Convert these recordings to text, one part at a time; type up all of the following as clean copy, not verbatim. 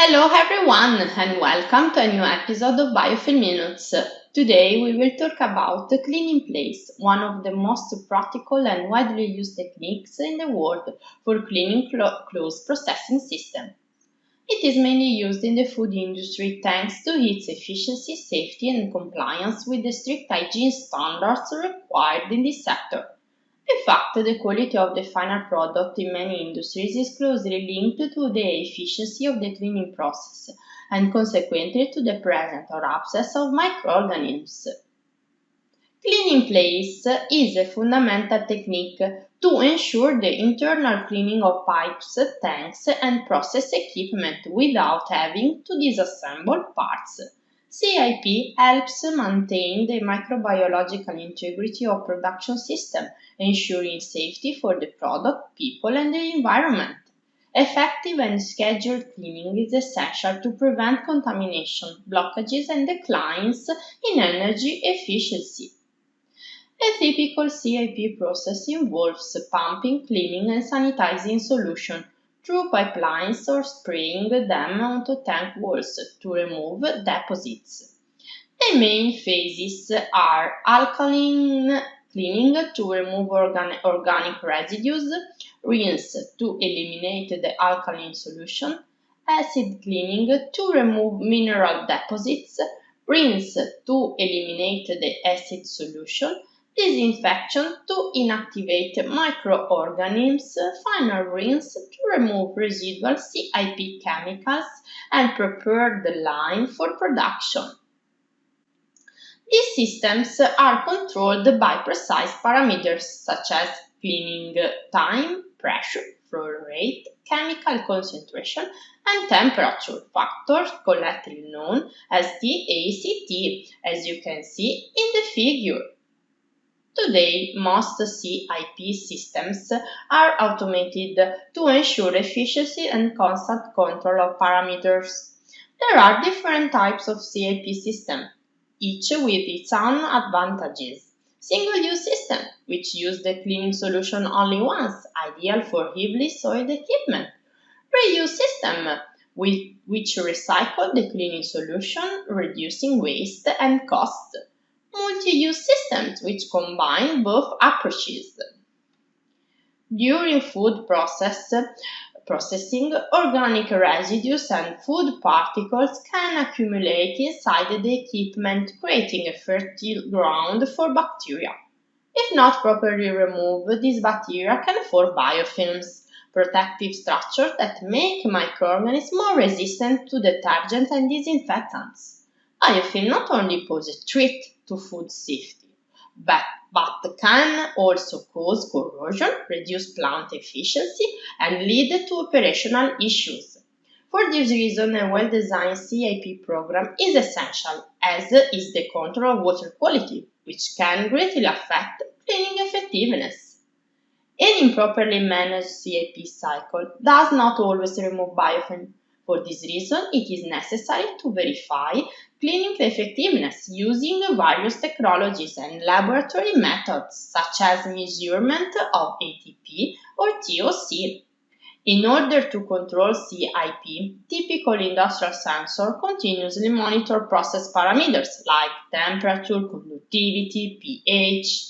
Hello everyone and welcome to a new episode of Biofilm Minutes. Today we will talk about the clean in place, one of the most practical and widely used techniques in the world for cleaning closed processing systems. It is mainly used in the food industry thanks to its efficiency, safety and compliance with the strict hygiene standards required in this sector. In fact, the quality of the final product in many industries is closely linked to the efficiency of the cleaning process and consequently to the presence or absence of microorganisms. Clean in place is a fundamental technique to ensure the internal cleaning of pipes, tanks, and process equipment without having to disassemble parts. CIP helps maintain the microbiological integrity of production system, ensuring safety for the product, people, and the environment. Effective and scheduled cleaning is essential to prevent contamination, blockages, and declines in energy efficiency. A typical CIP process involves pumping, cleaning, and sanitizing solution through pipelines or spraying them onto tank walls to remove deposits. The main phases are alkaline cleaning to remove organic residues, rinse to eliminate the alkaline solution, acid cleaning to remove mineral deposits, rinse to eliminate the acid solution, disinfection to inactivate microorganisms, final rinse to remove residual CIP chemicals and prepare the line for production. These systems are controlled by precise parameters such as cleaning time, pressure, flow rate, chemical concentration, and temperature factors collectively known as TACT, as you can see in the figure. Today, most CIP systems are automated to ensure efficiency and constant control of parameters. There are different types of CIP systems, each with its own advantages. Single-use system, which use the cleaning solution only once, ideal for heavily soiled equipment. Reuse system, which recycle the cleaning solution, reducing waste and cost. Multi-use systems, which combine both approaches. During food processing, organic residues and food particles can accumulate inside the equipment, creating a fertile ground for bacteria. If not properly removed, these bacteria can form biofilms, protective structures that make microorganisms more resistant to detergents and disinfectants. Biofilm not only pose a threat to food safety, but can also cause corrosion, reduce plant efficiency, and lead to operational issues. For this reason, a well-designed CIP program is essential, as is the control of water quality, which can greatly affect cleaning effectiveness. An improperly managed CIP cycle does not always remove biofilm. For this reason, it is necessary to verify cleaning effectiveness using various technologies and laboratory methods such as measurement of ATP or TOC. In order to control CIP, typical industrial sensors continuously monitor process parameters like temperature, conductivity, pH.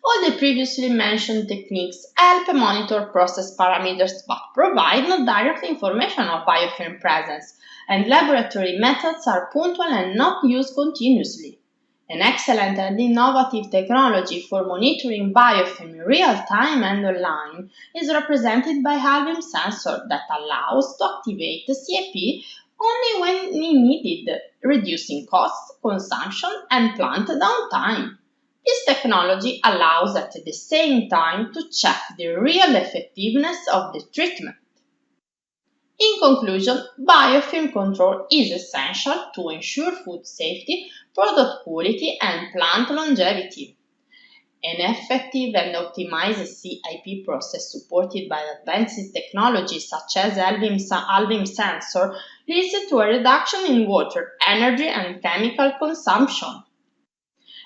All the previously mentioned techniques help monitor process parameters but provide no direct information of biofilm presence, and laboratory methods are punctual and not used continuously. An excellent and innovative technology for monitoring biofilm in real time and online is represented by Alvim sensor that allows to activate the CIP only when needed, reducing costs, consumption, and plant downtime. This technology allows at the same time to check the real effectiveness of the treatment. In conclusion, biofilm control is essential to ensure food safety, product quality, and plant longevity. An effective and optimized CIP process supported by advanced technologies such as Alvim sensor leads to a reduction in water, energy, and chemical consumption.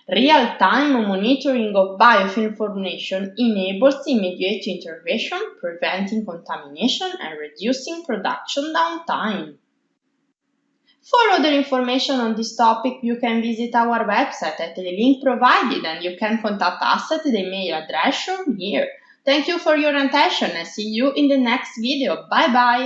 Real-time monitoring of biofilm formation enables immediate intervention, preventing contamination and reducing production downtime. For other information on this topic, you can visit our website at the link provided, and you can contact us at the email address shown here. Thank you for your attention and see you in the next video. Bye bye!